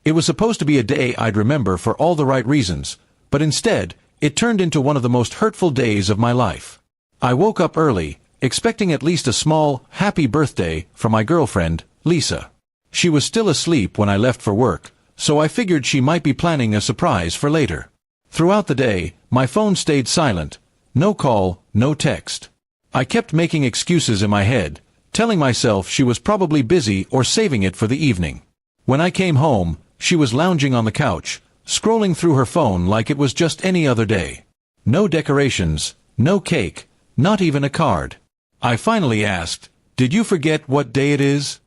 It was supposed to be a day I'd remember for all the right reasons, but instead, it turned into one of the most hurtful days of my life. I woke up early, expecting at least a small, happy birthday from my girlfriend, Lisa. She was still asleep when I left for work, so I figured she might be planning a surprise for later. Throughout the day, my phone stayed silent. No call, no text. I kept making excuses in my head, telling myself she was probably busy or saving it for the evening. When I came home, she was lounging on the couch, scrolling through her phone like it was just any other day. No decorations, no cake, not even a card. I finally asked, "Did you forget what day it is?"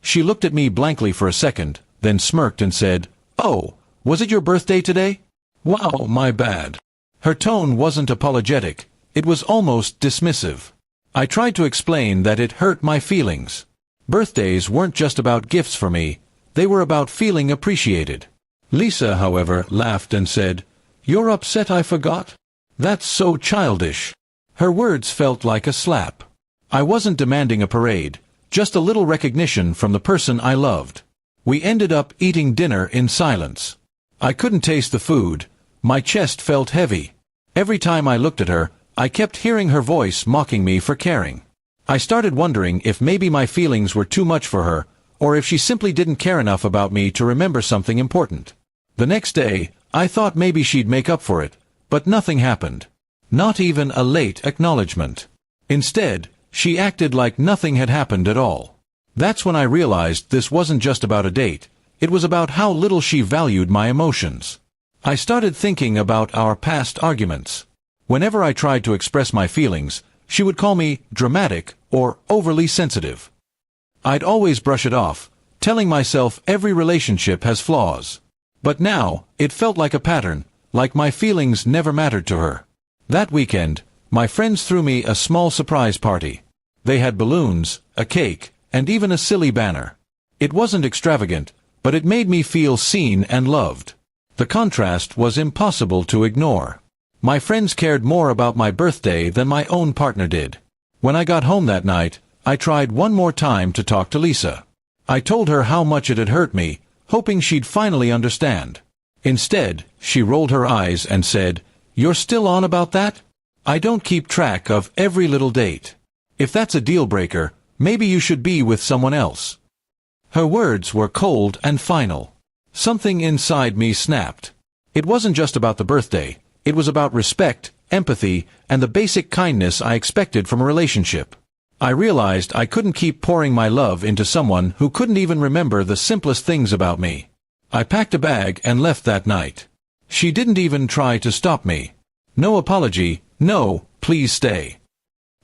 She looked at me blankly for a second, then smirked and said, "Oh, was it your birthday today? Wow, my bad." Her tone wasn't apologetic, it was almost dismissive. I tried to explain that it hurt my feelings. Birthdays weren't just about gifts for me, they were about feeling appreciated. Lisa, however, laughed and said, "You're upset I forgot? That's so childish." Her words felt like a slap. I wasn't demanding a parade, just a little recognition from the person I loved. We ended up eating dinner in silence. I couldn't taste the food. My chest felt heavy. Every time I looked at her, I kept hearing her voice mocking me for caring. I started wondering if maybe my feelings were too much for her, or if she simply didn't care enough about me to remember something important. The next day, I thought maybe she'd make up for it, but nothing happened. Not even a late acknowledgement. Instead, she acted like nothing had happened at all. That's when I realized this wasn't just about a date, it was about how little she valued my emotions. I started thinking about our past arguments. Whenever I tried to express my feelings, she would call me dramatic or overly sensitive. I'd always brush it off, telling myself every relationship has flaws. But now, it felt like a pattern, like my feelings never mattered to her. That weekend, my friends threw me a small surprise party. They had balloons, a cake, and even a silly banner. It wasn't extravagant, but it made me feel seen and loved. The contrast was impossible to ignore. My friends cared more about my birthday than my own partner did. When I got home that night, I tried one more time to talk to Lisa. I told her how much it had hurt me, hoping she'd finally understand. Instead, she rolled her eyes and said, "You're still on about that? I don't keep track of every little date. If that's a deal breaker, maybe you should be with someone else." Her words were cold and final. Something inside me snapped. It wasn't just about the birthday, it was about respect, empathy, and the basic kindness I expected from a relationship. I realized I couldn't keep pouring my love into someone who couldn't even remember the simplest things about me. I packed a bag and left that night. She didn't even try to stop me. No apology, no, please stay.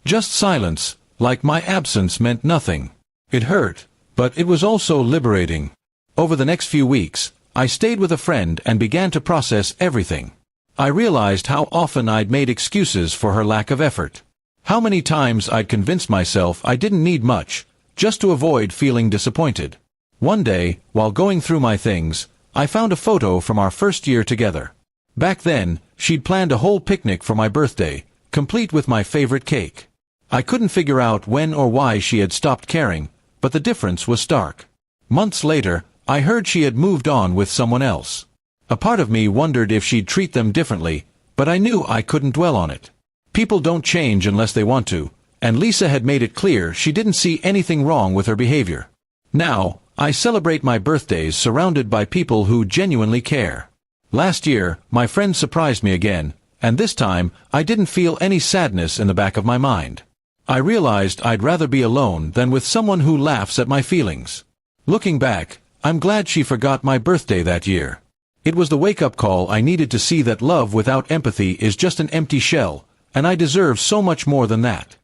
Just silence, like my absence meant nothing. It hurt, but it was also liberating. Over the next few weeks, I stayed with a friend and began to process everything. I realized how often I'd made excuses for her lack of effort. How many times I'd convinced myself I didn't need much, just to avoid feeling disappointed. One day, while going through my things, I found a photo from our first year together. Back then, she'd planned a whole picnic for my birthday, complete with my favorite cake. I couldn't figure out when or why she had stopped caring, but the difference was stark. Months later, I heard she had moved on with someone else. A part of me wondered if she'd treat them differently, but I knew I couldn't dwell on it. People don't change unless they want to, and Lisa had made it clear she didn't see anything wrong with her behavior. Now, I celebrate my birthdays surrounded by people who genuinely care. Last year, my friend surprised me again, and this time, I didn't feel any sadness in the back of my mind. I realized I'd rather be alone than with someone who laughs at my feelings. Looking back, I'm glad she forgot my birthday that year. It was the wake-up call I needed to see that love without empathy is just an empty shell, and I deserve so much more than that.